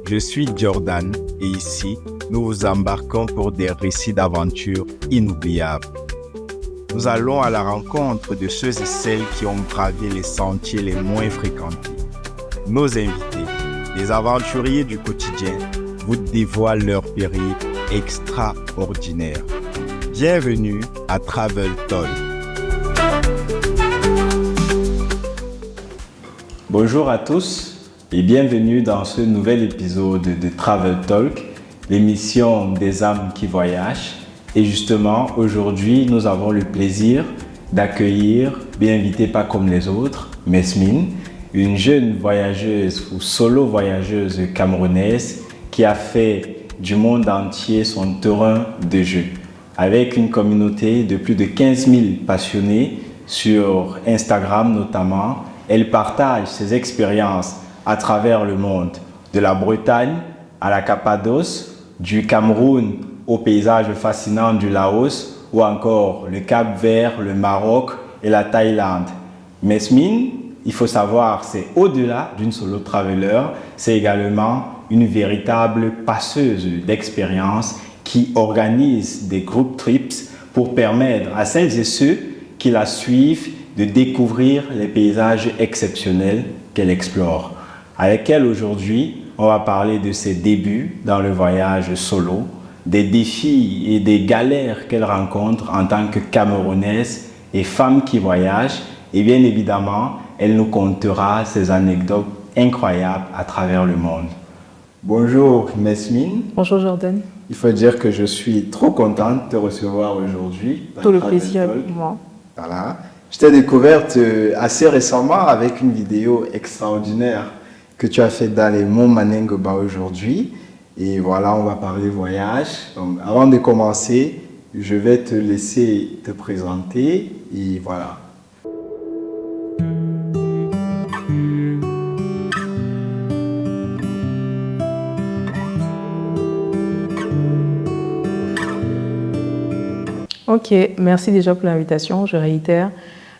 Je suis Jordan et ici, nous vous embarquons pour des récits d'aventure inoubliables. Nous allons à la rencontre de ceux et celles qui ont gravé les sentiers les moins fréquentés. Nos invités, les aventuriers du quotidien, vous dévoilent leur périple extraordinaire. Bienvenue à Travel Talk. Bonjour à tous et bienvenue dans ce nouvel épisode de Travel Talk, l'émission des âmes qui voyagent. Et justement, aujourd'hui, nous avons le plaisir d'accueillir, bien invitée pas comme les autres, Mesmine, une jeune voyageuse ou solo voyageuse camerounaise qui a fait du monde entier son terrain de jeu. Avec une communauté de plus de 15 000 passionnés sur Instagram notamment, elle partage ses expériences à travers le monde, de la Bretagne à la Cappadoce, du Cameroun au paysage fascinant du Laos ou encore le Cap-Vert, le Maroc et la Thaïlande. Mesmine, il faut savoir, c'est au-delà d'une solo traveler, c'est également une véritable passeuse d'expériences qui organise des group trips pour permettre à celles et ceux qui la suivent de découvrir les paysages exceptionnels qu'elle explore. Avec elle aujourd'hui, on va parler de ses débuts dans le voyage solo, des défis et des galères qu'elle rencontre en tant que Camerounaise et femme qui voyage. Et bien évidemment, elle nous contera ses anecdotes incroyables à travers le monde. Bonjour Mesmine. Bonjour Jordan. Il faut dire que je suis trop contente de te recevoir aujourd'hui. Tout le plaisir avec moi. Voilà. Je t'ai découverte assez récemment avec une vidéo extraordinaire que tu as faite dans les monts Manengoba aujourd'hui. Et voilà, on va parler voyage. Donc, avant de commencer, je vais te laisser te présenter et voilà. Ok, merci déjà pour l'invitation, je réitère.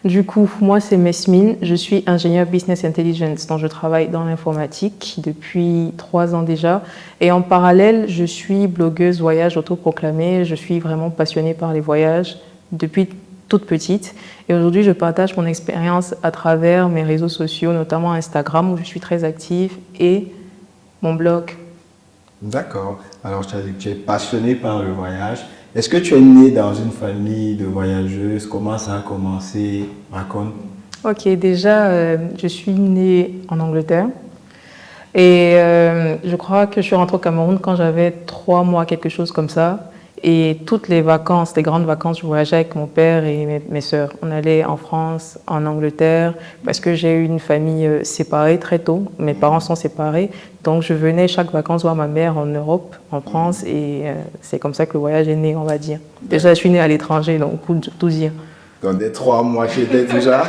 Du coup, moi c'est Mesmine, je suis ingénieure Business Intelligence, donc je travaille dans l'informatique depuis 3 ans déjà. Et en parallèle, je suis blogueuse voyage autoproclamée, je suis vraiment passionnée par les voyages depuis toute petite. Et aujourd'hui, je partage mon expérience à travers mes réseaux sociaux, notamment Instagram où je suis très active et mon blog. D'accord. Alors, je t'ai dit que tu es passionnée par le voyage. Est-ce que tu es née dans une famille de voyageuses? Comment ça a commencé? Raconte. Ok, déjà, je suis née en Angleterre et je crois que je suis rentrée au Cameroun quand j'avais 3 mois, quelque chose comme ça. Et toutes les vacances, les grandes vacances, je voyageais avec mon père et mes sœurs. On allait en France, en Angleterre, parce que j'ai eu une famille séparée très tôt. Mes parents sont séparés, donc je venais chaque vacances voir ma mère en Europe, en France, et c'est comme ça que le voyage est né, on va dire. Déjà, je suis née à l'étranger, donc tout dire. Dans des 3 mois, j'étais déjà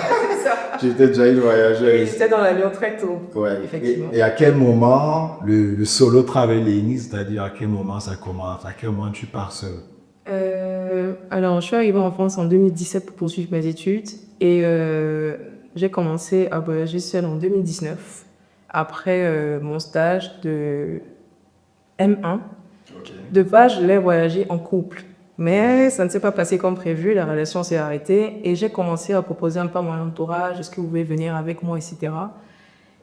une voyageuse. J'étais dans l'avion très tôt, Ouais. effectivement. Et à quel moment le solo traveling, c'est-à-dire à quel moment ça commence? À quel moment tu pars seul? Alors, je suis arrivée en France en 2017 pour poursuivre mes études et j'ai commencé à voyager seule en 2019 après mon stage de M1. Okay. De base, je voulais voyager en couple, mais ça ne s'est pas passé comme prévu, la relation s'est arrêtée et j'ai commencé à proposer un peu à mon entourage, est-ce que vous pouvez venir avec moi, etc.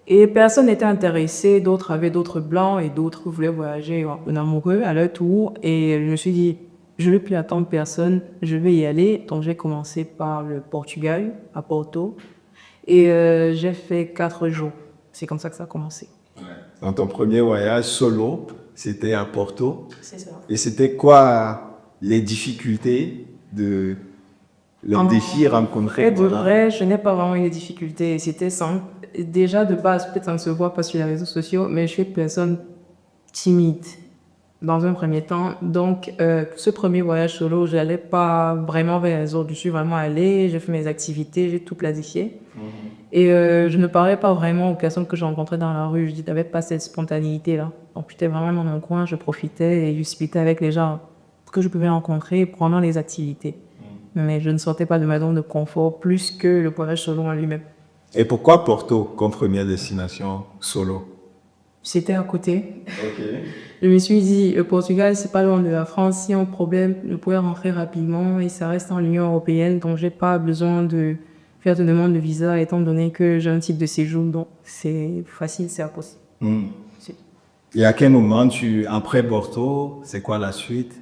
Et personne n'était intéressé, d'autres avaient d'autres blancs et d'autres voulaient voyager en amoureux à leur tour. Et je me suis dit, je ne vais plus attendre personne, je vais y aller. Donc j'ai commencé par le Portugal, à Porto. Et j'ai fait 4 jours. C'est comme ça que ça a commencé. Dans ton premier voyage solo, c'était à Porto. C'est ça. Et c'était quoi les difficultés de leurs défis rencontrés? De vrai, je n'ai pas vraiment eu de difficultés. C'était simple. Déjà, de base, peut-être ça ne se voit pas sur les réseaux sociaux, mais je suis une personne timide dans un premier temps. Donc, ce premier voyage solo, je n'allais pas vraiment vers les autres. Je suis vraiment allée, j'ai fait mes activités, j'ai tout planifié. Et je ne parlais pas vraiment aux personnes que je rencontrais dans la rue. Je n'avais pas cette spontanéité-là. Donc, j'étais vraiment dans mon coin, je profitais et je discutais avec les gens que je pouvais rencontrer pendant les activités. Mais je ne sortais pas de ma zone de confort plus que le voyage solo en lui-même. Et pourquoi Porto comme première destination solo? C'était à côté. Ok. Je me suis dit, le Portugal, c'est pas loin de la France. Si on a un problème, je pourrais rentrer rapidement et ça reste en Union européenne. Donc, j'ai pas besoin de faire de demande de visa étant donné que j'ai un type de séjour. Donc, c'est facile, c'est possible. Et à quel moment après Porto, c'est quoi la suite?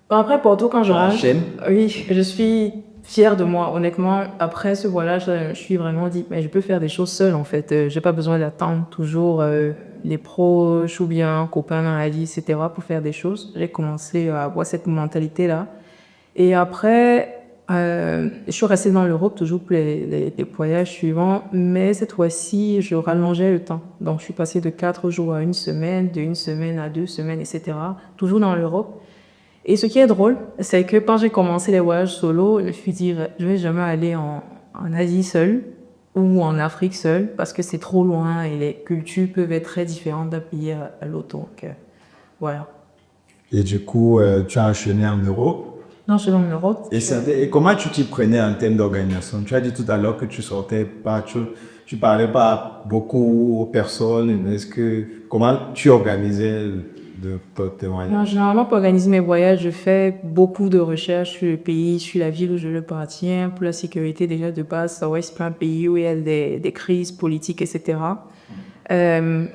Bon, après, Porto, quand je rentre, Enchaîne. oui, je suis fière de moi. Honnêtement, après ce voyage, je suis vraiment dit, mais je peux faire des choses seule, en fait. J'ai pas besoin d'attendre toujours les proches ou bien copains dans la vie, etc. pour faire des choses. J'ai commencé à avoir cette mentalité-là. Et après, je suis restée dans l'Europe toujours pour les voyages suivants, mais cette fois-ci, je rallongeais le temps. Donc, je suis passée de 4 jours à 1 semaine, de 1 semaine à 2 semaines, etc. Toujours dans l'Europe. Et ce qui est drôle, c'est que quand j'ai commencé les voyages solo, je me suis dit, je vais jamais aller en Asie seule ou en Afrique seule parce que c'est trop loin et les cultures peuvent être très différentes d'un pays à l'autre. Donc, voilà. Et du coup, tu as enchaîné en Europe. Non, je suis en Europe. Et comment tu t'y prenais en termes d'organisation? Tu as dit tout à l'heure que tu sortais pas, tu parlais pas beaucoup aux personnes. Comment tu organisais tes voyages? Non, généralement, pour organiser mes voyages, je fais beaucoup de recherches sur le pays, sur la ville où je appartiens, pour la sécurité déjà de base. Ça ouais, c'est pas un pays où il y a des crises politiques, etc.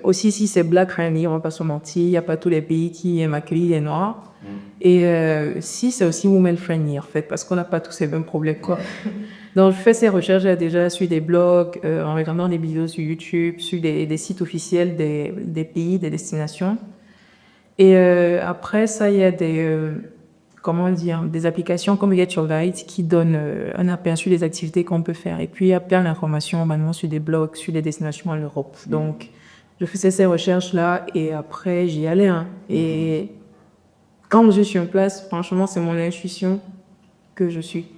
Aussi, si c'est black friendly, on va pas se mentir, il n'y a pas tous les pays qui aiment accueillir les Noirs. Et si c'est aussi women friendly, en fait, parce qu'on n'a pas tous ces mêmes problèmes, quoi. Donc, je fais ces recherches déjà sur des blogs, en regardant des vidéos sur YouTube, sur des sites officiels des pays, des destinations. Et après ça, il y a des applications comme Get Your Guide qui donnent un aperçu des activités qu'on peut faire. Et puis, il y a plein d'informations maintenant sur des blogs, sur les destinations en Europe. Donc, je faisais ces recherches-là et après, j'y allais. Et quand je suis en place, franchement, c'est mon intuition que je suis.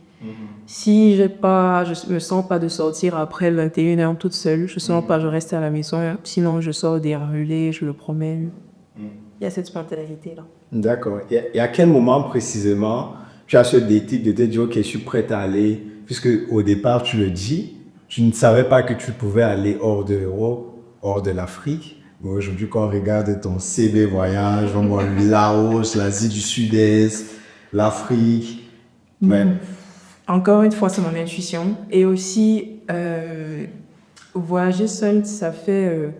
Si je me sens pas de sortir après 21h toute seule, je sens pas, je reste à la maison. Sinon, je sors dérouler, je le promène. Il y a cette spontanéité-là. D'accord. Et à quel moment précisément tu as ce déclic de te dire, ok, je suis prête à aller, puisque au départ, tu le dis, tu ne savais pas que tu pouvais aller hors de l'Europe, hors de l'Afrique. Mais aujourd'hui, quand on regarde ton CV voyage, on voit le Laos, l'Asie du Sud-Est, l'Afrique. Ouais. Encore une fois, c'est mon intuition. Et aussi, voyager seul, ça fait,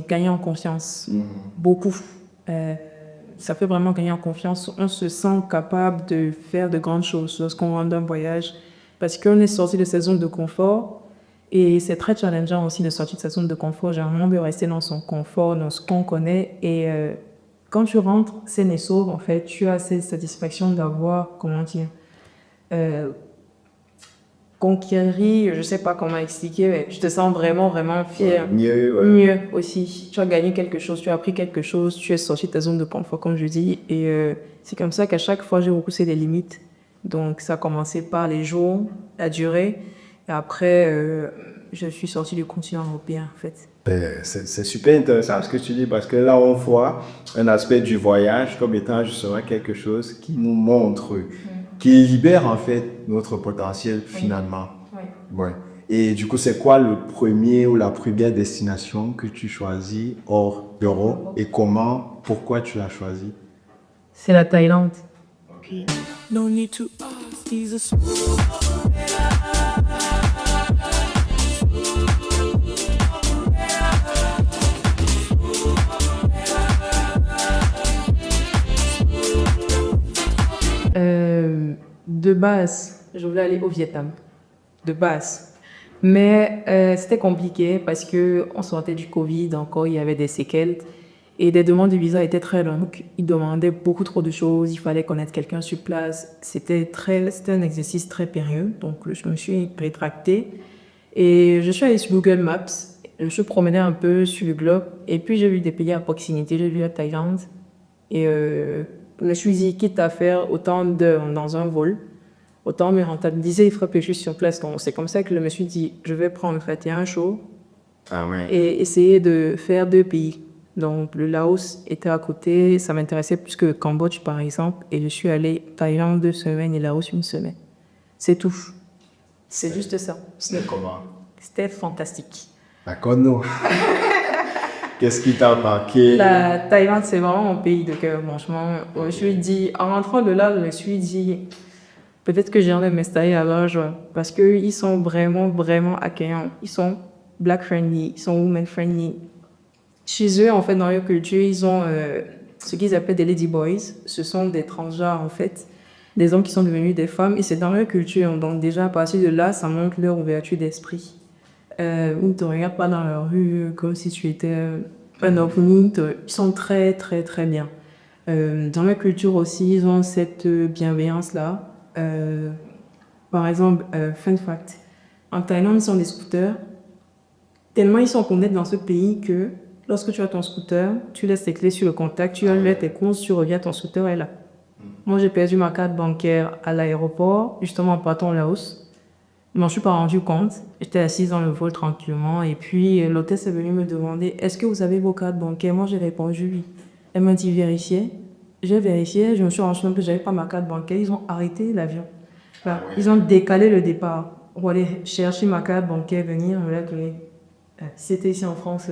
gagner en confiance. Beaucoup. Ça fait vraiment gagner en confiance. On se sent capable de faire de grandes choses lorsqu'on rentre d'un voyage parce qu'on est sorti de sa zone de confort et c'est très challengeant aussi de sortir de sa zone de confort. Généralement, on veut rester dans son confort, dans ce qu'on connaît et quand tu rentres, c'est et sauve en fait. Tu as cette satisfaction d'avoir, conquérir, je sais pas comment expliquer, mais je te sens vraiment, vraiment fier. Mieux aussi. Tu as gagné quelque chose, tu as appris quelque chose, tu es sorti de ta zone de confort, comme je dis. Et c'est comme ça qu'à chaque fois, j'ai repoussé les limites. Donc, ça a commencé par les jours, la durée. Et après, je suis sortie du continent européen, en fait. C'est super intéressant ce que tu dis parce que là, on voit un aspect du voyage comme étant justement quelque chose qui nous montre, qui libère en fait notre potentiel finalement. Oui. Ouais. Et du coup, c'est quoi le premier ou la première destination que tu choisis hors d'Europe et pourquoi tu l'as choisi? C'est la Thaïlande. Okay. No need to ask, he's a De base, je voulais aller au Vietnam. De base. Mais c'était compliqué parce qu'on sortait du Covid, encore il y avait des séquelles et des demandes de visa étaient très longues. Ils demandaient beaucoup trop de choses, il fallait connaître quelqu'un sur place. C'était un exercice très périlleux, donc je me suis rétractée. Et je suis allée sur Google Maps, je me suis promenée un peu sur le globe et puis j'ai vu des pays à proximité, j'ai vu la Thaïlande et je me suis dit, quitte à faire autant d'heures dans un vol, autant me rentabiliser, il ferait plus juste sur place. Donc, c'est comme ça que je me suis dit, je vais prendre un show et essayer de faire 2 pays. Donc, le Laos était à côté, ça m'intéressait plus que le Cambodge, par exemple. Et je suis allée Thaïlande 2 semaines et Laos 1 semaine. C'est tout. C'est juste ça. C'était comment? C'était fantastique. D'accord, non. Qu'est-ce qui t'a marqué? La Thaïlande, c'est vraiment mon pays de cœur, franchement. Je me suis dit, en rentrant de là, je me suis dit, peut-être que j'irai m'installer là-bas, parce qu'ils sont vraiment, vraiment accueillants. Ils sont black friendly, ils sont women friendly. Chez eux, en fait, dans leur culture, ils ont ce qu'ils appellent des lady boys. Ce sont des transgenres, en fait, des hommes qui sont devenus des femmes, et c'est dans leur culture. Donc déjà, à partir de là, ça montre leur ouverture d'esprit. Ils ne te regardent pas dans la rue comme si tu étais un ovni. Ils sont très, très, très bien. Dans leur culture aussi, ils ont cette bienveillance-là. Par exemple, fun fact, en Thaïlande, ils ont des scooters. Tellement ils sont connus dans ce pays que lorsque tu as ton scooter, tu laisses tes clés sur le contact, tu enlèves tes courses, tu reviens, ton scooter est là. Moi, j'ai perdu ma carte bancaire à l'aéroport, justement en partant au Laos. Je m'en suis pas rendu compte. J'étais assise dans le vol tranquillement et puis l'hôtesse est venue me demander « Est-ce que vous avez vos cartes bancaires ?» Moi, j'ai répondu « Oui ». Elle m'a dit « Vérifiez ». J'ai vérifié, je me suis rendu compte que je n'avais pas ma carte bancaire. Ils ont arrêté l'avion. Enfin, ils ont décalé le départ pour aller chercher ma carte bancaire, venir me la donner. C'était ici en France.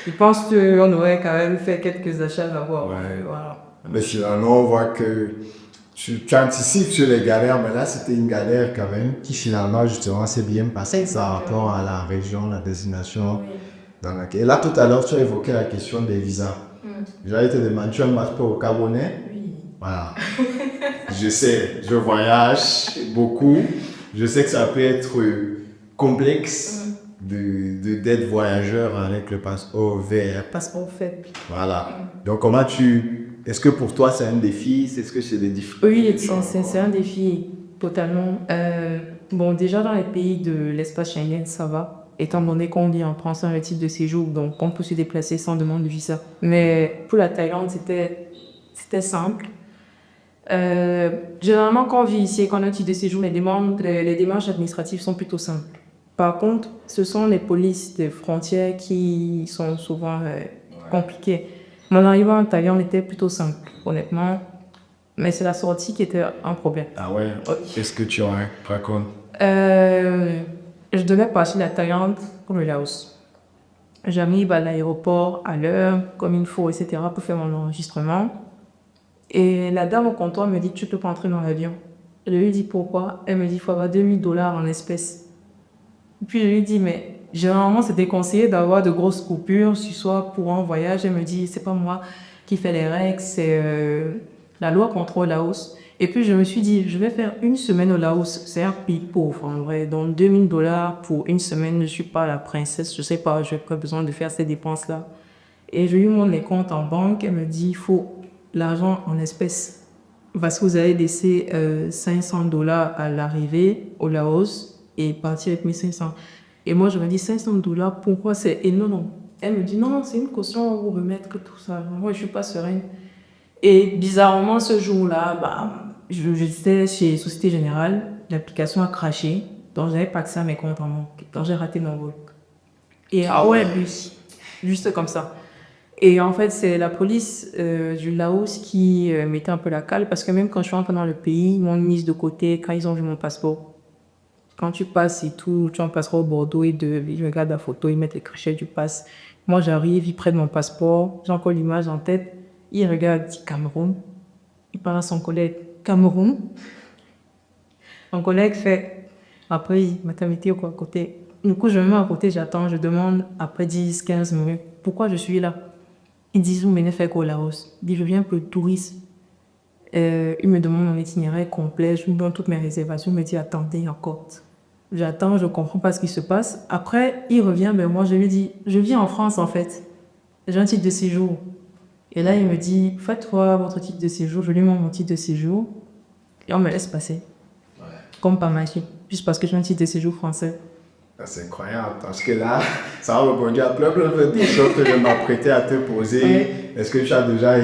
Je pense qu'on aurait quand même fait quelques achats là-bas. Voilà. Mais finalement, on voit que tu anticipes sur les galères, mais là, c'était une galère quand même qui finalement, justement, s'est bien passée par rapport à la région, la destination dans laquelle. Et là, tout à l'heure, tu as évoqué la question des visas. J'allais te demander, tu as un passeport au Gabonais? Oui. Voilà. Je sais, je voyage beaucoup. Je sais que ça peut être complexe d'être voyageur avec le passeport vert. Passeport fait. Voilà. Donc, comment est-ce que pour toi, c'est un défi? Est-ce que c'est des difficultés? Oui, c'est un défi, totalement. Bon, déjà, dans les pays de l'espace Schengen, ça va. Étant donné qu'on vit en France un type de séjour, donc on peut se déplacer sans demande de visa. Mais pour la Thaïlande, c'était simple. Généralement, quand on vit ici et qu'on a un titre de séjour, les démarches administratives sont plutôt simples. Par contre, ce sont les polices des frontières qui sont souvent compliquées. Mon arrivée en Thaïlande était plutôt simple, honnêtement. Mais c'est la sortie qui était un problème. Ah ouais? Qu'est-ce que tu racontes? Je devais passer la Thaïlande pour le Laos. J'arrive à l'aéroport à l'heure, comme il faut, etc., pour faire mon enregistrement. Et la dame au comptoir me dit « Tu peux pas entrer dans l'avion ». Je lui dis « Pourquoi ?» Elle me dit « Il faut avoir $2000 en espèces ». Puis je lui dis « Mais généralement, c'est déconseillé d'avoir de grosses coupures, soit pour un voyage. » Elle me dit « C'est pas moi qui fais les règles, c'est la loi contre le Laos. » Et puis je me suis dit, je vais faire une semaine au Laos. C'est un pays pauvre en vrai. Donc $2000 pour une semaine, je ne suis pas la princesse. Je ne sais pas, je n'ai pas besoin de faire ces dépenses-là. Et je lui montre les comptes en banque. Elle me dit, il faut l'argent en espèces. Parce que vous allez laisser $500 à l'arrivée au Laos et partir avec 1500. Et moi, je me dis, $500, pourquoi c'est énorme? Elle me dit, non, c'est une caution, on vous remettre que tout ça. Moi, je ne suis pas sereine. Et bizarrement, ce jour-là, j'étais chez Société Générale, l'application a craché, donc je n'avais pas accès à mes comptes en banque. Donc j'ai raté mon vol. Et juste comme ça. Et en fait, c'est la police du Laos qui mettait un peu la cale, parce que même quand je suis rentrée dans le pays, ils m'ont mise de côté quand ils ont vu mon passeport. Quand tu passes et tout, tu en passeras au Bordeaux et ils regardent la photo, ils mettent les crochets du pass. Moi, j'arrive, ils prennent mon passeport, j'ai encore l'image en tête. Il regarde, dit Cameroun. Il parle à son collègue, Cameroun. Mon collègue fait, après, il m'a mis quoi à côté. Du coup, je me mets à côté, j'attends, je demande, après 10, 15 minutes, pourquoi je suis là? Ils disent, vous venez faire quoi au Laos? Il dit, je viens pour le tourisme. Il me demande mon itinéraire complet, je lui donne toutes mes réservations, il me dit, attendez encore. J'attends, je ne comprends pas ce qui se passe. Après, il revient vers moi, je lui dis, je vis en France en fait. J'ai un titre de séjour. Et là, il me dit, faites-toi votre titre de séjour. Je lui montre mon titre de séjour. Et on me laisse passer. Ouais. Comme par magie. Juste parce que j'ai un titre de séjour français. C'est incroyable. Parce que là, ça a répondu à plein de questions que je m'apprêtais à te poser. Ouais. Est-ce que tu as déjà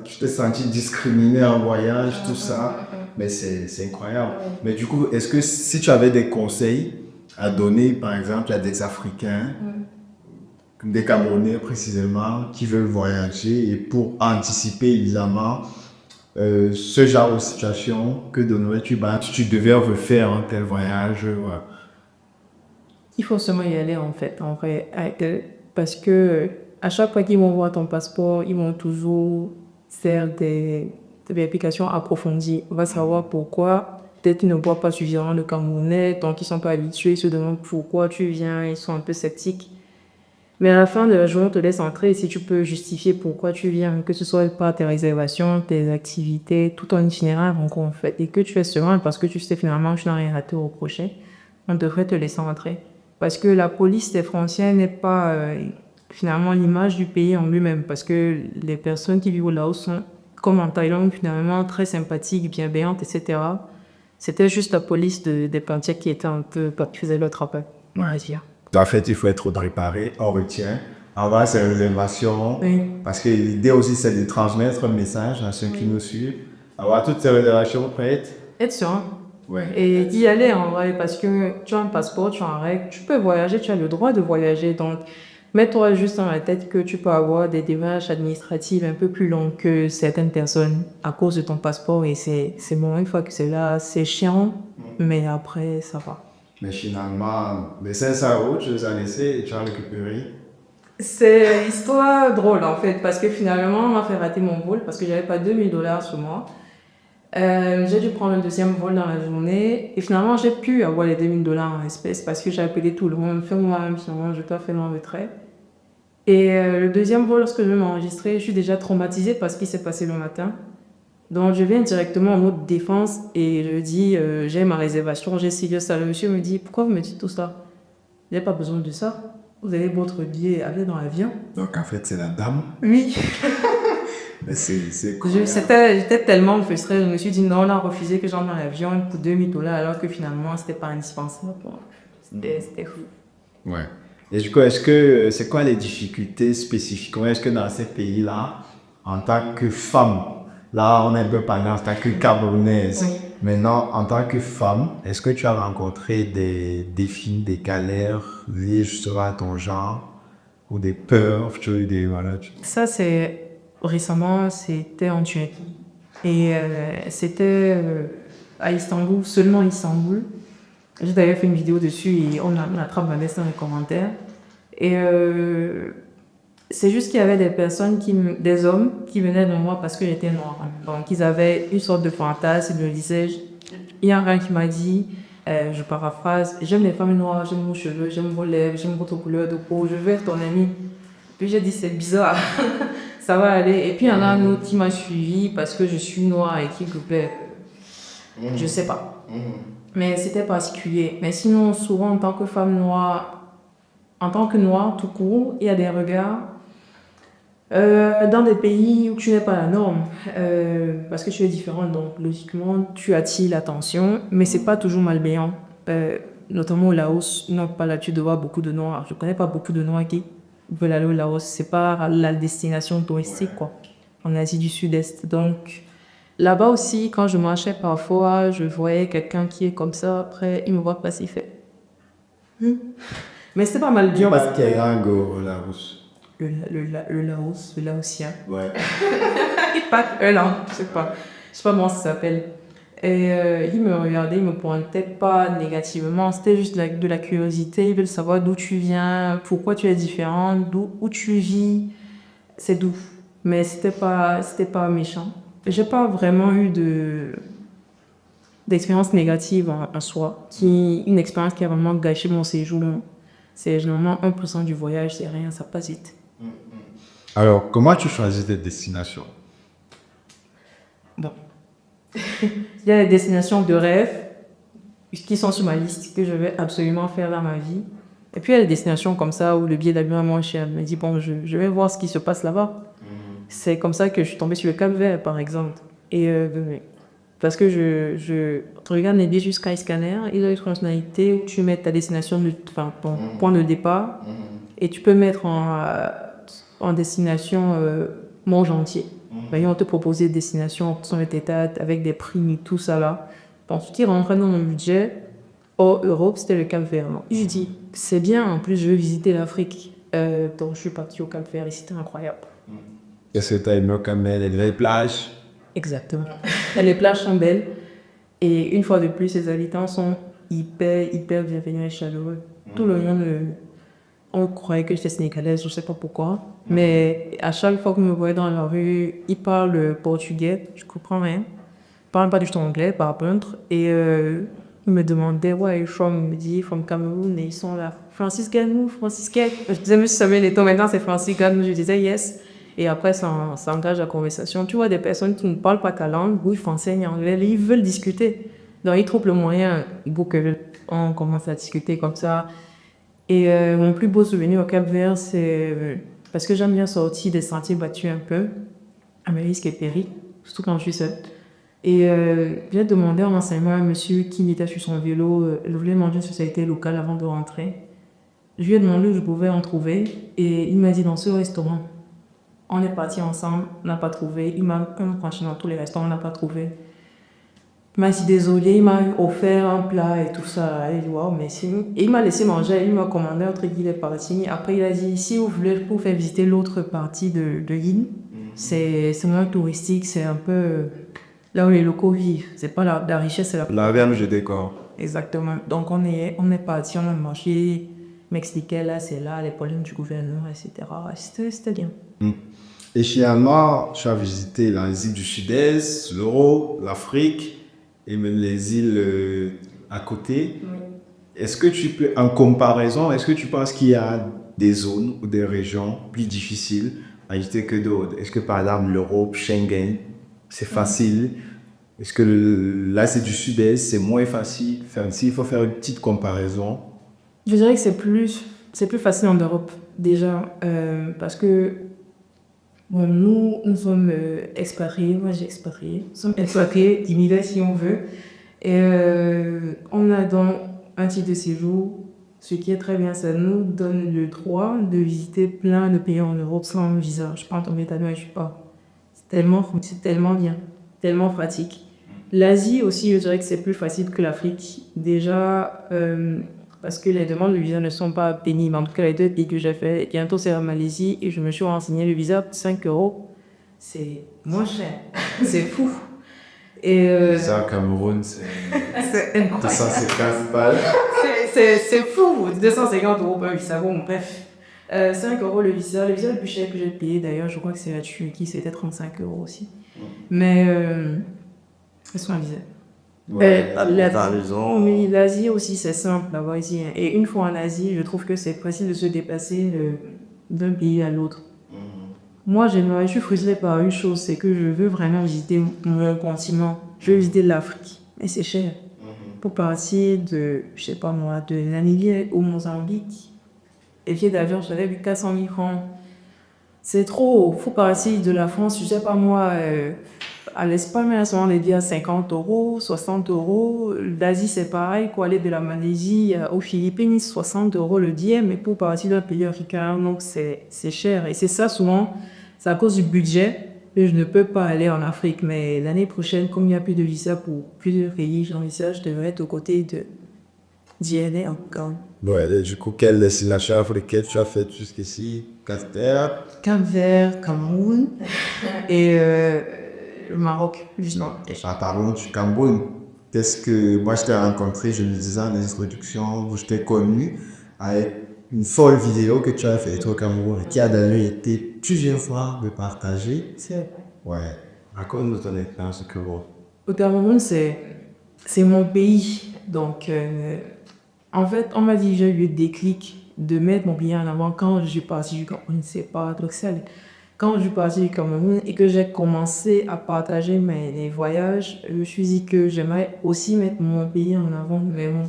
tu t'es senti discriminé en voyage, tout ça? Mais c'est incroyable. Mais du coup, est-ce que si tu avais des conseils à donner, par exemple, à des Africains, des Camerounais précisément, qui veulent voyager et pour anticiper évidemment ce genre de situation, que donnerais-tu? Tu devais refaire un tel voyage. Il faut seulement y aller en fait, en vrai. Parce que à chaque fois qu'ils vont voir ton passeport, ils vont toujours faire des vérifications approfondies. On va savoir pourquoi. Peut-être qu'ils ne voient pas suffisamment de Camerounais, donc ils ne sont pas habitués, ils se demandent pourquoi tu viens, ils sont un peu sceptiques. Mais à la fin de la journée, on te laisse entrer et si tu peux justifier pourquoi tu viens, que ce soit par tes réservations, tes activités, tout ton itinéraire en fait, et que tu es serein parce que tu sais finalement que tu n'as rien à te reprocher, on devrait te laisser entrer. Parce que la police des frontières n'est pas finalement l'image du pays en lui-même, parce que les personnes qui vivent au Laos sont, comme en Thaïlande, finalement très sympathiques, bienveillantes, etc. C'était juste la police des frontières qui était un peu, qui faisait leur travail, on va dire. En fait, il faut être préparé, on retient, on va ces réservations, Oui. parce que l'idée aussi, c'est de transmettre un message à ceux qui nous suivent, avoir toutes ces réservations prêtes. Être serein. Ouais. Et d'y aller en vrai, parce que tu as un passeport, tu as un règle, tu peux voyager, tu as le droit de voyager. Donc, mets-toi juste dans la tête que tu peux avoir des démarches administratives un peu plus longues que certaines personnes à cause de ton passeport. Et c'est bon, une fois que c'est là, c'est chiant, mais après, ça va. Mais finalement, les 500 €, tu les as laissés et tu as récupéré. C'est une histoire drôle en fait, parce que finalement, on m'a fait rater mon vol parce que j'avais pas 2000 $ sur moi. J'ai dû prendre le deuxième vol dans la journée et finalement, j'ai pu avoir les 2000 $ en espèces parce que j'ai appelé tout le monde, fais-moi finalement, je dois faire mon retrait. Et le deuxième vol, lorsque je vais m'enregistrer, je suis déjà traumatisée parce qu'il s'est passé le matin. Donc, je viens directement en mode défense et je dis, j'ai ma réservation, j'ai signé ça. Le monsieur me dit, pourquoi vous me dites tout ça? Vous n'avez pas besoin de ça. Vous avez votre billet, allez dans l'avion. Donc, en fait, c'est la dame. Oui. Mais c'est cool. J'étais tellement frustrée, je me suis dit, non, on a refusé que j'entre dans l'avion pour 2000 $ alors que finalement, c'était pas indispensable. C'était fou. Ouais. Et du coup, est-ce que c'est quoi les difficultés spécifiques? Est-ce que dans ces pays-là, en tant que femme, là on est un peu parlé en tant que Camerounaise, Oui. maintenant en tant que femme, est-ce que tu as rencontré des défis, des galères liées justement à ton genre ou des peurs, tu vois, Ça, c'est récemment, c'était en Turquie. Et c'était à Istanbul, seulement Istanbul. J'ai d'ailleurs fait une vidéo dessus et on attrape ma laisse dans les commentaires. Et c'est juste qu'il y avait des personnes, des hommes qui venaient de moi parce que j'étais noire. Donc ils avaient une sorte de fantasme, ils me disaient, il y a un gars qui m'a dit, je paraphrase, j'aime les femmes noires, j'aime vos cheveux, j'aime vos lèvres, j'aime votre couleur de peau, je veux être ton ami. Puis j'ai dit, c'est bizarre, ça va aller. Et puis il y en a un autre qui m'a suivi parce que je suis noire et qui me plaît, je sais pas. Mais c'était particulier. Mais sinon, souvent, en tant que femme noire, en tant que noire tout court, il y a des regards dans des pays où tu n'es pas la norme. Parce que tu es différente, donc logiquement, tu attires l'attention, mais c'est pas toujours malveillant. Notamment au Laos, non, pas là, tu dois voir beaucoup de noirs. Je connais pas beaucoup de noirs qui veulent aller au Laos. C'est pas la destination touristique, quoi, en Asie du Sud-Est. Donc, là-bas aussi, quand je marchais parfois, je voyais quelqu'un qui est comme ça. Après, il me voit passer, il fait. Mais c'est pas mal bien. Parce qu'il y a un go au Laos. Le Laos, le Laotien. Ouais. Pas là, je sais pas comment ça s'appelle. Et il me regardait, il me pointait pas négativement, c'était juste de la curiosité. Ils veulent savoir d'où tu viens, pourquoi tu es différente, où tu vis. C'est doux, mais c'était pas méchant. J'ai pas vraiment eu d'expérience négative en soi. Une expérience qui a vraiment gâché mon séjour. C'est généralement 1% du voyage, c'est rien, ça passe vite. Alors, comment tu choisis tes destinations? Bon. Il y a des destinations de rêve qui sont sur ma liste, que je vais absolument faire dans ma vie. Et puis il y a des destinations comme ça où le billet d'avion est moins cher. Je me dis, bon, je vais voir ce qui se passe là-bas. C'est comme ça que je suis tombée sur le Cap-Vert, par exemple. Et parce que je regarde les billets jusqu'à Skyscanner, il y a une fonctionnalité où tu mets ta destination, ton point de départ, et tu peux mettre en destination Mont-Gentil. On te propose des destinations qui sont tes dates, avec des prix, tout ça là. Donc, ce qui rentrait dans mon budget, hors Europe, c'était le Cap-Vert. Je dis, c'est bien, en plus, je veux visiter l'Afrique. Donc, je suis partie au Cap-Vert et c'était incroyable. Qu'est-ce que tu as aimé au Cap-Vert? Les plages? Exactement. Les plages sont belles. Et une fois de plus, les habitants sont hyper bienveillants et chaleureux. Tout le monde, on croyait que j'étais sénégalaise, je ne sais pas pourquoi. Mais à chaque fois que je me voyais dans la rue, ils parlent portugais, je comprends rien. Ils parlent pas du tout anglais, par contre. Et ils me demandaient, ouais, ils me disent, from Cameroun, et ils sont là. Francis Ganou, Francis Ganou. Je disais, monsieur Samuel Eto'o, maintenant c'est Francis Ganou. Je disais, yes. Et après, ça engage la conversation. Tu vois, des personnes qui ne parlent pas ta langue, ou ils français ni anglais, ils veulent discuter. Donc, ils trouvent le moyen pour qu'on commence à discuter comme ça. Et mon plus beau souvenir au Cap-Vert, c'est parce que j'aime bien sortir des sentiers battus un peu, à mes risques et périls, surtout quand je suis seule. Et j'ai demandé en enseignement à un monsieur qui était sur son vélo, il voulait manger une société locale avant de rentrer. Je lui ai demandé où je pouvais en trouver et il m'a dit dans ce restaurant. On est partis ensemble, on n'a pas trouvé. On a franchi dans tous les restaurants, on n'a pas trouvé. Il m'a dit désolé, il m'a offert un plat et tout ça. Il dit waouh, merci. Et il m'a laissé manger, il m'a commandé un truc, il est parti. Après, il a dit si vous voulez, pour faire visiter l'autre partie de l'île, c'est moins touristique, c'est un peu là où les locaux vivent. C'est pas la richesse, c'est La verme, je décore. Exactement. Donc on est parti, on a marché, m'expliquait là, c'est là, les problèmes du gouvernement, etc. C'était bien. Et finalement, tu as visité les îles du Sud-Est, l'Europe, l'Afrique et même les îles à côté. Oui. Est-ce que tu peux, en comparaison, est-ce que tu penses qu'il y a des zones ou des régions plus difficiles à visiter que d'autres? Est-ce que par exemple l'Europe, Schengen, c'est facile? Est-ce que l'Asie du Sud-Est, c'est moins facile? Enfin, s'il faut faire une petite comparaison. Je dirais que c'est plus facile en Europe, déjà, parce que bon, nous sommes expatriés, moi j'ai expatrié, nous sommes expatriés, immigrés si on veut, et on a donc un titre de séjour, ce qui est très bien, ça nous donne le droit de visiter plein de pays en Europe sans visa. Je prends ton métano et je suis pas. C'est tellement bien, tellement pratique. L'Asie aussi, je dirais que c'est plus facile que l'Afrique, déjà parce que les demandes de visa ne sont pas pénibles. En tout cas, les 2 pays que j'ai fait, bientôt c'est la Malaisie et je me suis renseigné, le visa, 5 €, c'est moins cher. C'est fou. Et Ça, au Cameroun, c'est incroyable. 250 balles. C'est fou, 250 € pour un visa, bon, bref. 5 € le visa le plus cher que j'ai payé d'ailleurs, je crois que c'est la Turquie, c'était 35 € aussi. Mais, qu'est-ce qu'on disait? T'as raison, oui, l'Asie aussi c'est simple là-bas ici. Et une fois en Asie, je trouve que c'est facile de se déplacer d'un pays à l'autre. Moi, je suis frustrée par une chose, c'est que je veux vraiment visiter mon continent. Je veux visiter l'Afrique, mais c'est cher. Pour partir de, je sais pas moi, de Namibie au Mozambique, et billet d'avion, j'avais vu 400 000 francs. C'est trop. Faut partir de la France, je sais pas moi, à l'Espagne, là, souvent les billets à 50 €, 60 €. L'Asie, c'est pareil, quoi. Aller de la Malaisie aux Philippines, 60 € le billet, mais pour partir d'un pays africain, donc c'est cher. Et c'est ça, souvent, c'est à cause du budget que je ne peux pas aller en Afrique. Mais l'année prochaine, comme il n'y a plus de visa pour plusieurs pays, je devrais être aux côtés d'y aller encore. Ouais, du coup, quelle destination africaine tu as fait jusqu'ici? Cap-Vert? Cap-Vert, Cameroun et le Maroc, justement. Parlons du Cameroun. Qu'est-ce que moi je t'ai rencontré, je le disais en introduction, où je t'ai connu avec une folle vidéo que tu as fait au Cameroun et qui a d'ailleurs été plusieurs fois de partager. C'est Ouais. Raconte-nous ton expérience au Cameroun. Au Cameroun, c'est mon pays. Donc, en fait, on m'a dit, j'ai eu le déclic de mettre mon pays en avant quand je suis partie du Cameroun. C'est paradoxal. Quand je suis partie du Cameroun et que j'ai commencé à partager les voyages, je me suis dit que j'aimerais aussi mettre mon pays en avant. Mais bon,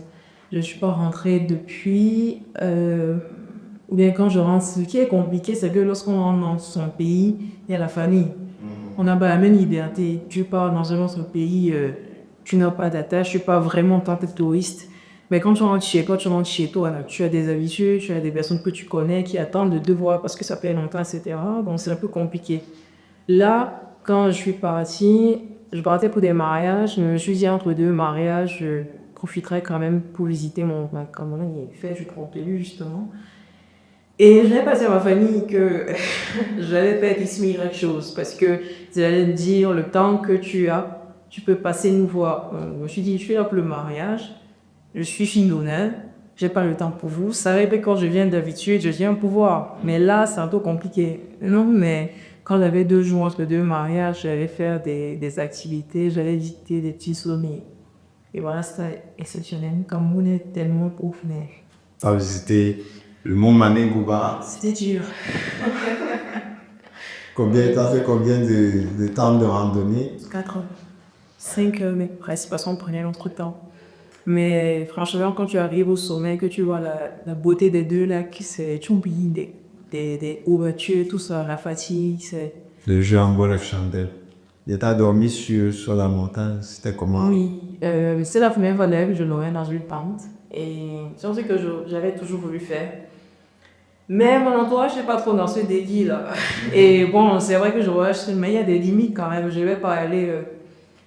je ne suis pas rentrée depuis. Ou bien quand je rentre, ce qui est compliqué, c'est que lorsqu'on rentre dans son pays, il y a la famille. On n'a pas la même liberté. Tu pars dans un autre pays, tu n'as pas d'attache, tu n'es pas vraiment en tant que touriste. Mais quand tu rentres chez toi, là, tu as des habitudes, tu as des personnes que tu connais qui attendent de te voir parce que ça fait longtemps, etc. Donc c'est un peu compliqué. Là, quand je suis partie, je partais pour des mariages. Je me suis dit entre 2 mariages, je profiterai quand même pour visiter mon Cameroun. Il est fait, je suis trop élu justement. Et j'avais passé à ma famille que j'allais faire ici quelque chose parce que j'allais me dire le temps que tu as, tu peux passer nous voir. Je me suis dit, je suis là pour le mariage. Je suis fille d'honneur, j'ai pas le temps pour vous. Ça répète quand je viens d'habitude, je viens pour voir. Mais là, c'est un peu compliqué. Non, mais quand j'avais 2 jours entre 2 mariages, j'allais faire des activités, j'allais visiter des petits sommets. Et voilà, c'était exceptionnel. Cameroun est tellement pauvre, mais Tu as visité le mont Manengouba. c'était dur. Tu as fait combien de temps de randonnée? 4 heures. 5 heures, mais presque, parce qu'on prenait notre temps. Mais franchement, quand tu arrives au sommet, que tu vois la beauté des 2 lacs, tu oublies des ouvertures, tout ça, la fatigue, c'est... Le jeu en bois de chandelle. Et tu as dormi sur la montagne, c'était comment? Oui, c'est la première fois d'ailleurs que je dormais dans une pente. Et c'est un truc que j'avais toujours voulu faire. Mais mon entourage n'est pas trop dans ce délire-là. Et bon, c'est vrai que je voyage seule, mais il y a des limites quand même. Je ne vais pas aller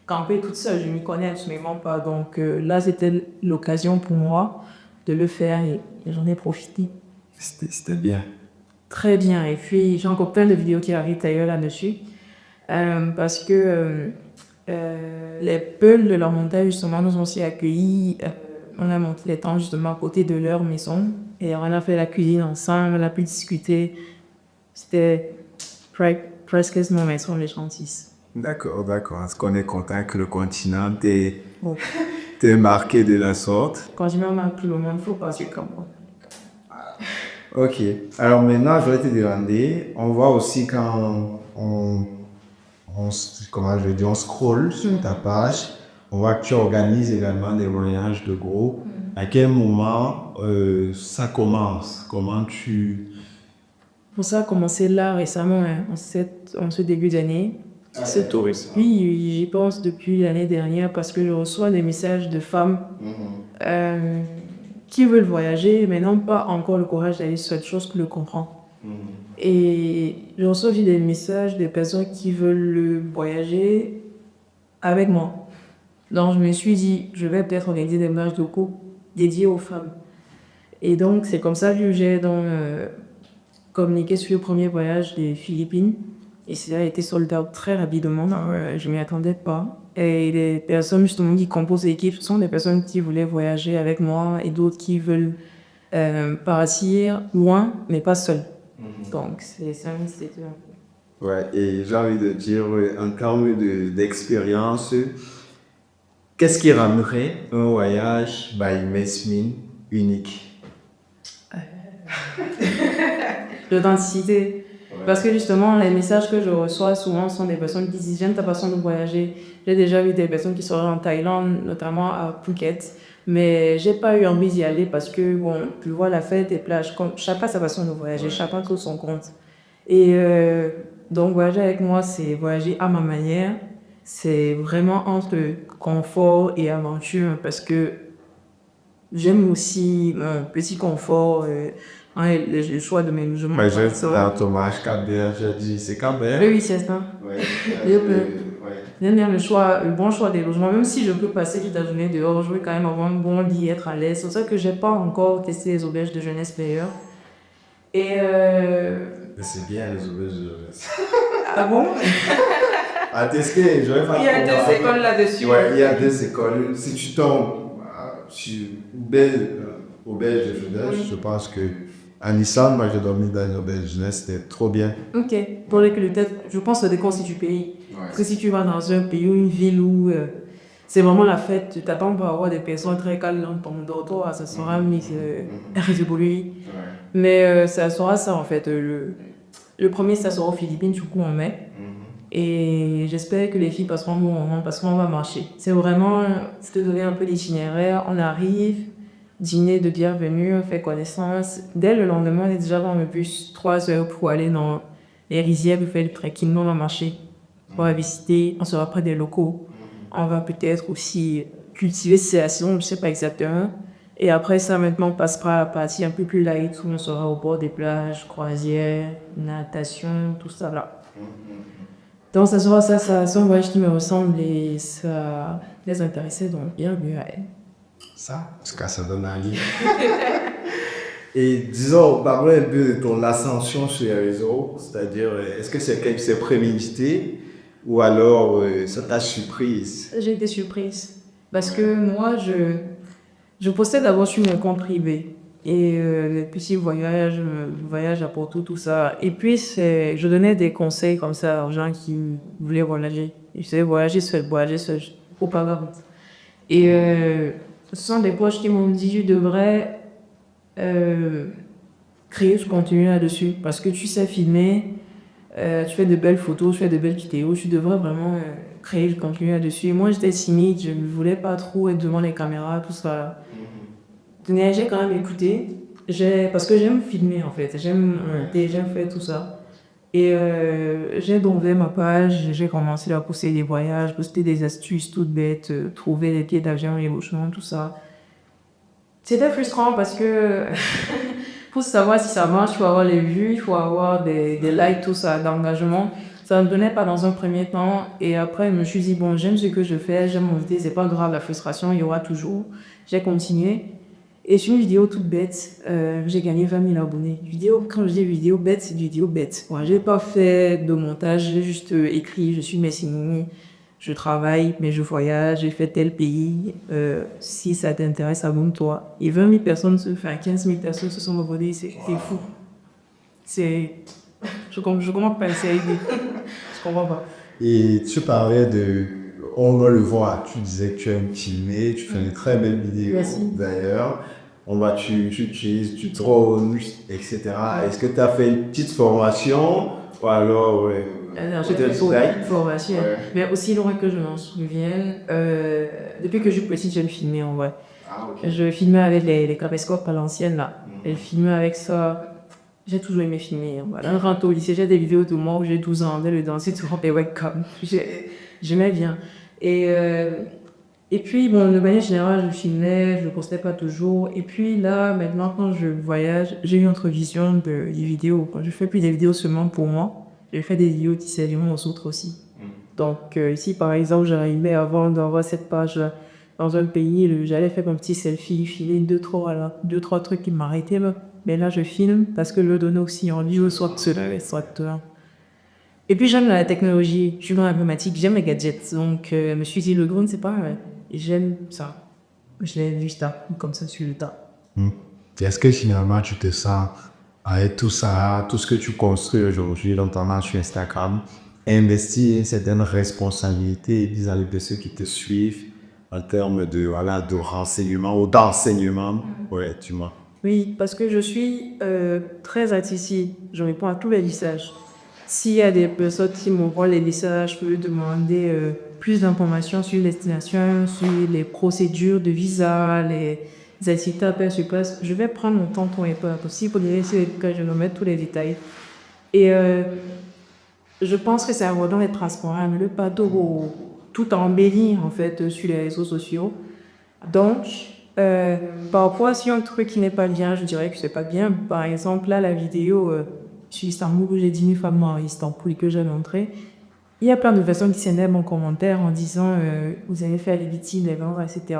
camper toute seule, je ne m'y connais absolument pas. Donc là, c'était l'occasion pour moi de le faire et j'en ai profité. C'était bien. Très bien. Et puis, j'ai encore plein de vidéos qui arrivent d'ailleurs là-dessus. Parce que les Peuls de leur montagne, justement, nous ont aussi accueillis. On a monté les tentes justement à côté de leur maison. Et on a fait la cuisine ensemble, on a pu discuter. C'était presque mon maison, les gentils. D'accord. Est-ce qu'on est content que le continent t'ait Bon. marqué de la sorte? Quand je me marque plus loin, il faut pas sur comme moi. Ok. Alors maintenant, je vais te demander, on voit aussi quand on scrolle sur ta page, on voit que tu organises également des voyages de groupe. À quel moment ça commence? Comment tu... Pour ça a commencé là récemment, hein, en ce début d'année. C'est tout récent. Oui, j'y pense depuis l'année dernière parce que je reçois des messages de femmes qui veulent voyager, mais n'ont pas encore le courage d'aller seule, chose que je comprends. Et je reçois aussi des messages des personnes qui veulent voyager avec moi. Donc je me suis dit, je vais peut-être organiser des voyages de couple dédiés aux femmes. Et donc c'est comme ça que j'ai communiqué sur le premier voyage des Philippines. Et ça a été sold out très rapidement, je ne m'y attendais pas. Et les personnes justement qui composent l'équipe sont des personnes qui voulaient voyager avec moi et d'autres qui veulent partir loin, mais pas seules. Donc c'est ça, c'est tout. Ouais, et j'ai envie de dire, en termes d'expérience, qu'est-ce qui rendrait un voyage by Mesmine unique? L'authenticité. Parce que justement, les messages que je reçois souvent sont des personnes qui disent j'aime ta façon de voyager. J'ai déjà vu des personnes qui sont en Thaïlande, notamment à Phuket, mais j'ai pas eu envie d'y aller parce que, bon, tu vois, la fête des plages, chacun a sa façon de voyager, chacun trouve son compte. Et donc, voyager avec moi, c'est voyager à ma manière. C'est vraiment entre confort et aventure parce que j'aime aussi mon petit confort. Le choix de mes logements. Mais j'ai un Thomas Cabert, j'ai dit, c'est Cabert. Oui, c'est ça. Ouais. J'aime bien le bon choix des logements. Même si je peux passer toute la journée dehors, je veux quand même avoir un bon lit, être à l'aise. C'est pour ça que je n'ai pas encore testé les auberges de jeunesse d'ailleurs. Et Mais c'est bien les auberges de jeunesse. Ah bon? À tester, je vais faire. Il y a des écoles là-dessus. Ouais, il y a des écoles. Si tu tombes sur une belle auberge de jeunesse, je pense que. À Nissan, moi j'ai dormi dans une auberge de jeunesse, c'était trop bien. Ok. Pour les têtes, je pense que ça dépend aussi du pays. Parce que si tu vas dans un pays ou une ville où c'est vraiment la fête, tu t'attends pas à avoir des personnes très calmes dans ton dortoir, ça sera mis résolu. Mais ça sera ça en fait. Le premier, ça sera aux Philippines, du coup en mai. Et j'espère que les filles passeront un bon moment parce qu'on va marcher. C'est vraiment, c'est te donner un peu l'itinéraire. On arrive, dîner de bienvenue, on fait connaissance. Dès le lendemain, on est déjà dans le bus 3 heures pour aller dans les rizières pour faire le trekking. On va marcher, on va visiter, on sera près des locaux. On va peut-être aussi cultiver ces actions, je ne sais pas exactement. Et après ça, maintenant, on passera à la partie un peu plus light où on sera au bord des plages, croisière, natation, tout ça là. Donc ça sera ça, c'est un voyage qui me ressemble et ça les intéressait, donc bienvenue à elle. Ça, parce que ça donne envie. Et disons, parlons un peu de ton ascension sur les réseaux, c'est-à-dire, est-ce que c'est quelque chose qui s'est prémédité ou alors ça t'a surprise? J'ai été surprise parce que moi, Je postais d'abord sur mon compte privé. Et les petits voyages à Porto, tout ça. Et puis, je donnais des conseils comme ça aux gens qui voulaient voyager. Ils disaient voyager seul, faut pas grave. Et ce sont des proches qui m'ont dit, je devrais créer du contenu là-dessus. Parce que tu sais filmer, tu fais de belles photos, tu fais de belles vidéos, tu devrais vraiment créer du contenu là-dessus. Et moi, j'étais timide, je ne voulais pas trop être devant les caméras, tout ça. Mais j'ai quand même écouté, parce que j'aime filmer en fait, j'aime faire tout ça. Et j'ai donc ouvert ma page, j'ai commencé à poster des voyages, poster des astuces toutes bêtes, trouver les billets d'avion, les logements, tout ça. C'était frustrant parce que pour savoir si ça marche, il faut avoir les vues, il faut avoir des likes, tout ça, d'engagement. Ça ne me donnait pas dans un premier temps. Et après, je me suis dit, bon, j'aime ce que je fais, j'aime mon idée, c'est pas grave, la frustration, il y aura toujours. J'ai continué. Et sur une vidéo toute bête, j'ai gagné 20 000 abonnés. Quand je dis vidéo bête, c'est une vidéo bête. Ouais, je n'ai pas fait de montage, j'ai juste écrit, je suis messinée, je travaille, mais je voyage, j'ai fait tel pays. Si ça t'intéresse, abonne-toi. Et 20 000 personnes, 15 000 personnes se sont abonnées, c'est fou. Je comprends pas, c'est aidé. Je comprends pas. Et tu parlais de... On va le voir, tu disais que tu aimes filmer, tu fais une très belle vidéo. Merci. D'ailleurs. Tu utilises du drone, etc. Est-ce que tu as fait une petite formation ou alors, ouais. Alors, j'ai fait une formation. Ouais. Mais aussi loin que je m'en souvienne, depuis que je suis petite, j'aime filmer en vrai. Ah, okay. Je filmais avec les caméscopes à l'ancienne là. Et filmer avec ça, j'ai toujours aimé filmer. Voilà. Quand j'étais au lycée, j'ai des vidéos de moi où j'ai 12 ans, le danser devant des webcams. J'aimais bien. Et puis, bon, de manière générale, je filmais, je ne postais pas toujours. Et puis là, maintenant, quand je voyage, j'ai une autre vision des vidéos. Quand je fais plus des vidéos seulement pour moi, je fais des vidéos qui servent aux autres aussi. Donc ici, par exemple, j'arrivais avant d'avoir cette page dans un pays, j'allais faire un petit selfie, filer deux, trois trucs qui m'arrêtaient. Mais là, je filme parce que je le donne aussi en vidéo, soit cela, soit toi. Et puis, j'aime la technologie, je suis dans l'informatique, j'aime les gadgets. Donc, je me suis dit, le drone, c'est pas mal. J'aime ça. Je l'ai vu ça, comme ça, sur le tas. Est-ce que finalement, tu te sens, avec tout ça, tout ce que tu construis aujourd'hui, notamment sur Instagram, investir une certaine responsabilité vis-à-vis de ceux qui te suivent en termes de renseignement ou d'enseignement? Ouais, tu m'as. Oui, parce que je suis très artistique. Je réponds à tous les messages. S'il y a des personnes qui m'envoient les messages, je peux demander plus d'informations sur les destinations, sur les procédures de visa, les étapes sur place. Je vais prendre mon temps pour répondre. Si pour les laisser que je vais mettre tous les détails. Et je pense que c'est important d'être transparent, ne pas tout embellir en fait sur les réseaux sociaux. Donc, parfois, si un truc qui n'est pas bien, je dirais que c'est pas bien. Par exemple, là, la vidéo sur Istanbul, où j'ai 10 000 femmes à Istanbul que j'ai montré, il y a plein de personnes qui s'énervent en commentaire en disant vous avez fait les victimes, les vendre, etc.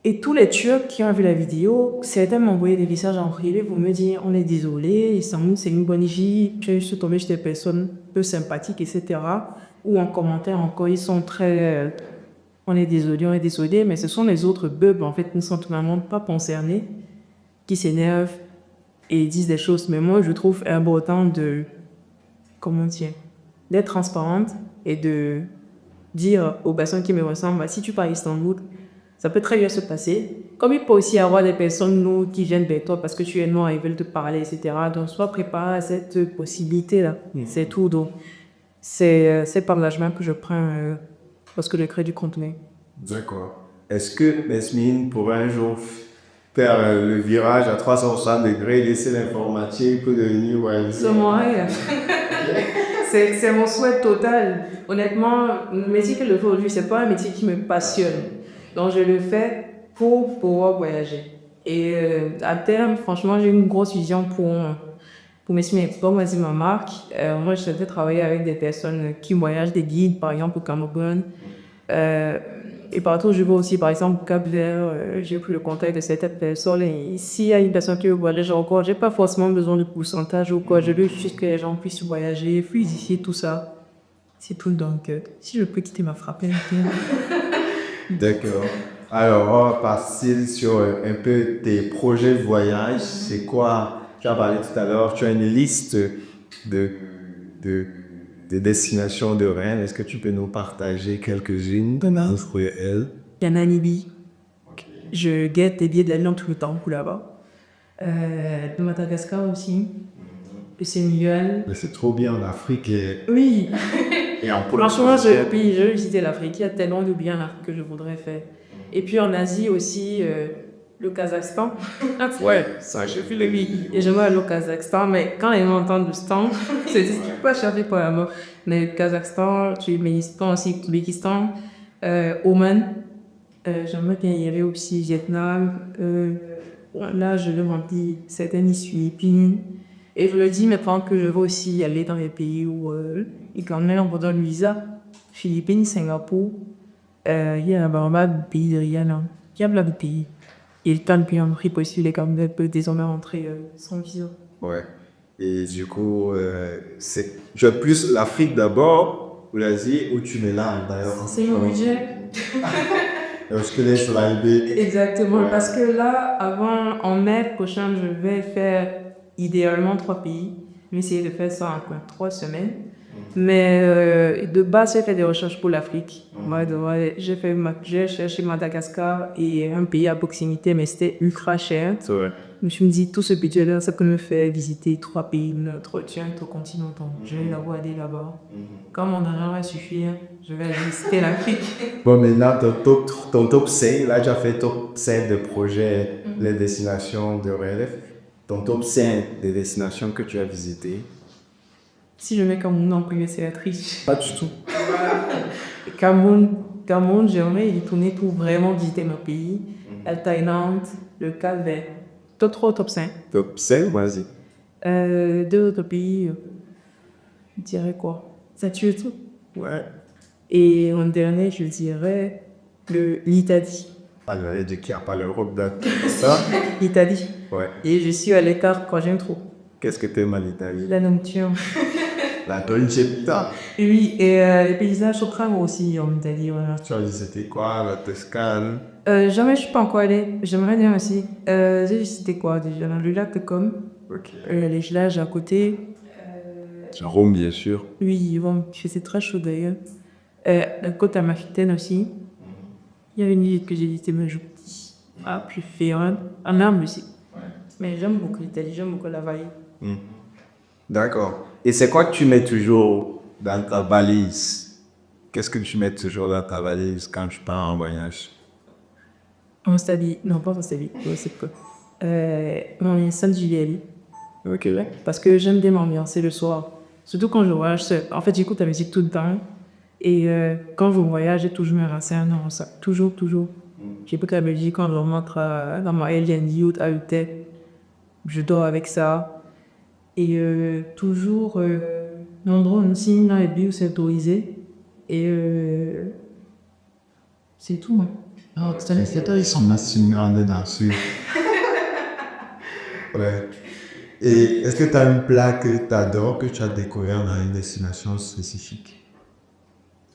Et tous les Turcs qui ont vu la vidéo, certains m'ont envoyé des messages en privé pour me dire on est désolé, Istanbul c'est une bonne vie, je suis tombé chez des personnes peu sympathiques, etc. Ou en commentaire encore, ils sont très on est désolé, mais ce sont les autres bubs en fait qui ne sont totalement pas concernés, qui s'énervent et disent des choses. Mais moi je trouve important d'être transparente et de dire aux personnes qui me ressemblent, si tu pars à Istanbul, ça peut très bien se passer. Comme il peut aussi y avoir des personnes qui viennent vers toi parce que tu es noir et veulent te parler, etc. Donc, sois préparé à cette possibilité-là. C'est tout. Donc, c'est par l'engagement que je prends lorsque je crée du contenu. D'accord. Est-ce que Mesmine pourrait un jour faire le virage à 360 degrés, laisser l'informatique pour devenir web? C'est mon rêve. C'est mon souhait total. Honnêtement, le métier que je fais aujourd'hui, c'est pas un métier qui me passionne. Donc, je le fais pour pouvoir voyager. Et à terme, franchement, j'ai une grosse vision pour m'estimer. Pour moi, c'est ma marque. Moi, je souhaitais travailler avec des personnes qui voyagent, des guides, par exemple, au Cameroun. Et partout, je vais aussi, par exemple, au Cap-Vert, j'ai pris le contact de certaines personnes. Et s'il y a une personne qui veut voyager encore, je n'ai pas forcément besoin de pourcentage ou quoi. Je veux juste que les gens puissent voyager, fluidifier tout ça. C'est tout. Donc, si je peux quitter ma frappe. D'accord. Alors, on va passer sur un peu tes projets de voyage. C'est quoi? Tu as parlé tout à l'heure, tu as une liste de, de destinations de rêve. Est-ce que tu peux nous partager quelques-unes d'entre elles? Il y a Namibie. Je guette des billets d'avion tout le temps pour là-bas. De Madagascar aussi. Le Sénégal. Mais c'est trop bien en Afrique Oui. et en Franchement, je veux visiter l'Afrique. Il y a tellement de bien là que je voudrais faire. Et puis en Asie aussi, le Kazakhstan. Ouais, ça, je fais le oui. Et j'aimerais aller au Kazakhstan, mais quand ils m'entendent le stand, c'est dit, tu peux pas chercher pour la mort. Mais le Kazakhstan, Turkménistan aussi, Ouzbékistan, Oman. J'aimerais bien y aller aussi, Vietnam. Là, je demande certaines Philippines. Et je le dis, mais pendant que je veux aussi aller dans les pays où ils quand même on donne le visa. Philippines, Singapour. Il y a pas mal de pays derrière là. Il y a plein de pays. Et le temps de pays en prix possible est quand même désormais rentrer sans visa. Ouais. Et du coup, je veux plus l'Afrique d'abord ou l'Asie ou tu mets là d'ailleurs. C'est mon budget. Je te laisse l'idée. Exactement, parce que là, en mai prochain, je vais faire idéalement 3 pays. Je vais essayer de faire ça en 3 semaines. Mais de base, j'ai fait des recherches pour l'Afrique. J'ai cherché Madagascar et un pays à proximité, mais c'était ultra cher. Ouais. Je me suis dit, tout ce budget-là, ça peut me faire visiter 3 pays notre continent. Je vais d'abord aller là-bas. Quand mon argent va suffire, je vais aller visiter l'Afrique. Bon, maintenant, ton top 5, là, tu as fait top 5 de projets, les destinations de rêve. Ton top 5 des destinations que tu as visitées. Si je mets Cameroun en premier, c'est la triche. Pas du tout. Cameroun, j'aimerais y retourner pour vraiment visiter mon pays. La Thaïlande, le Cap-Vert. Top 3 ou top 5? Top 5, vas-y. 2 autres pays, je dirais quoi? Ça tue tout. Ouais. Et en dernier, je dirais l'Italie. Ah, j'allais dire qu'il n'y a pas l'Europe dans ça. L'Italie. Ouais. Et je suis à l'écart quand j'aime trop. Qu'est-ce que t'aimes à l'Italie? La nourriture. La Dolce Vita. Oui, et les paysages sont très beaux aussi en Italie. Voilà. Tu as visité quoi? La Toscane? Jamais je suis pas encore allée. J'aimerais bien aussi. J'ai visité quoi déjà? Le lac de Com. Ok. Les villages à côté. Rome, bien sûr. Oui, bon, il faisait très chaud d'ailleurs. La côte amalfitaine aussi. Il y avait une île que j'ai visitée, mais je dis. Ah, plus féronne. En arme aussi. Mais j'aime beaucoup l'Italie, j'aime beaucoup la vallée. D'accord. Et c'est quoi que tu mets toujours dans ta valise? Qu'est-ce que tu mets toujours dans ta valise quand tu pars en voyage? On s'habille. Non, pas on s'habille. C'est peu. Mon salle JLI. Ok. Parce que j'aime bien m'ambiancer le soir. Surtout quand je voyage seul. En fait, j'écoute la musique tout le temps. Et quand je voyage, j'ai toujours me renseigne dans ça. Toujours. J'ai pas qu'à me dire quand je rentre dans ma Airbnb à l'hôtel. Je dors avec ça. Et toujours, l'endroit aussi, dans les bio, c'est autorisé. Et c'est tout. Hein. Ah, tu sais, c'est toi, ils sont nationaux là-dessus. Ouais. Et est-ce que tu as un plat que tu adores, que tu as découvert dans une destination spécifique?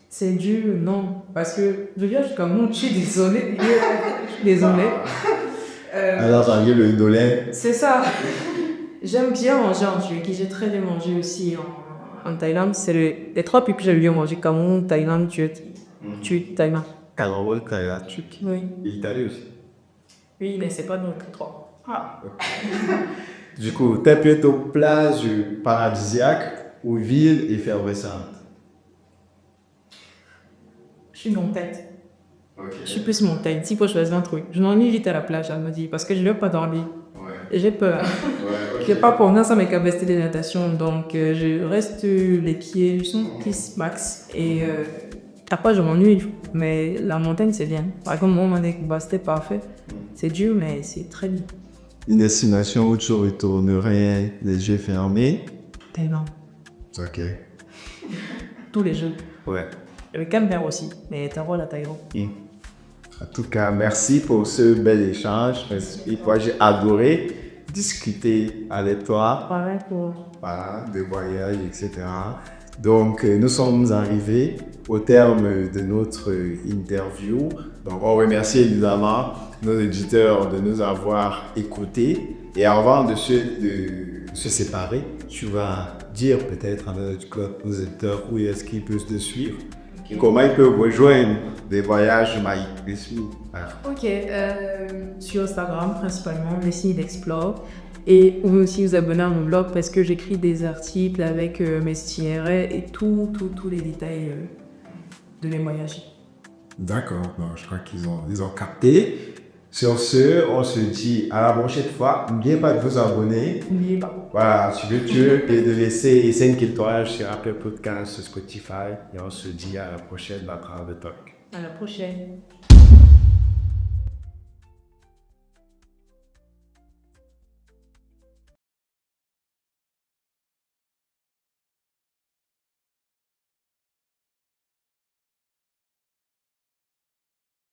C'est dur, non. Parce que je viens jusqu'à moi, je suis désolée. Je suis désolée. Alors, ça vient le dolé. C'est ça. J'aime bien manger en Turquie. J'ai très bien mangé aussi en Thaïlande. C'est les 3 pays que j'aime bien manger. Cameroun, Thaïlande, Turquie, Thaïlande. Cameroun, Thaïlande, Turquie. Oui. Et l'Italie aussi. Oui, mais c'est pas dans le 3. Ah, ok. Du coup, t'es plutôt plage paradisiaque ou ville effervescente? Je suis montagne. Ok. Je suis plus montagne. Si faut choisir un truc, je m'ennuie vite à la plage, elle me dit, parce que je ne veux pas dormir. Ouais. J'ai peur. Ouais, Je n'ai pas pour moi ça mes capacités de natation, donc je reste les pieds, je sens plus max. Et après, je m'ennuie, mais la montagne, c'est bien. Par exemple, moi, c'était parfait. C'est dur, mais c'est très bien. Une destination où tu retournerais les yeux fermés? Tellement. Ok. Tous les jeux. Ouais. Le Cap-Vert aussi, mais t'as voir la Thaïlande. En tout cas, merci pour ce bel échange. Et moi, j'ai adoré. discuter avec toi. Pareil pour... Voilà, de voyage, etc. Donc, nous sommes arrivés au terme de notre interview. Donc, on remercie évidemment nos éditeurs de nous avoir écoutés. Et avant de se séparer, tu vas dire peut-être à nos éditeurs où est-ce qu'ils peuvent te suivre et comment ils peuvent rejoindre des voyages Maïk. Ok, sur Instagram principalement, Messi d'Explore. Et vous pouvez aussi vous abonner à mon blog parce que j'écris des articles avec mes itinéraires et tous les détails de mes voyages. D'accord, bon, je crois qu'ils ont capté. Sur ce, on se dit à la prochaine fois. N'oubliez pas de vous abonner. N'oubliez pas. Voilà, sur YouTube et de laisser 5 étoiles sur Apple Podcasts, sur Spotify. Et on se dit à la prochaine dans Travel Talk. À la prochaine.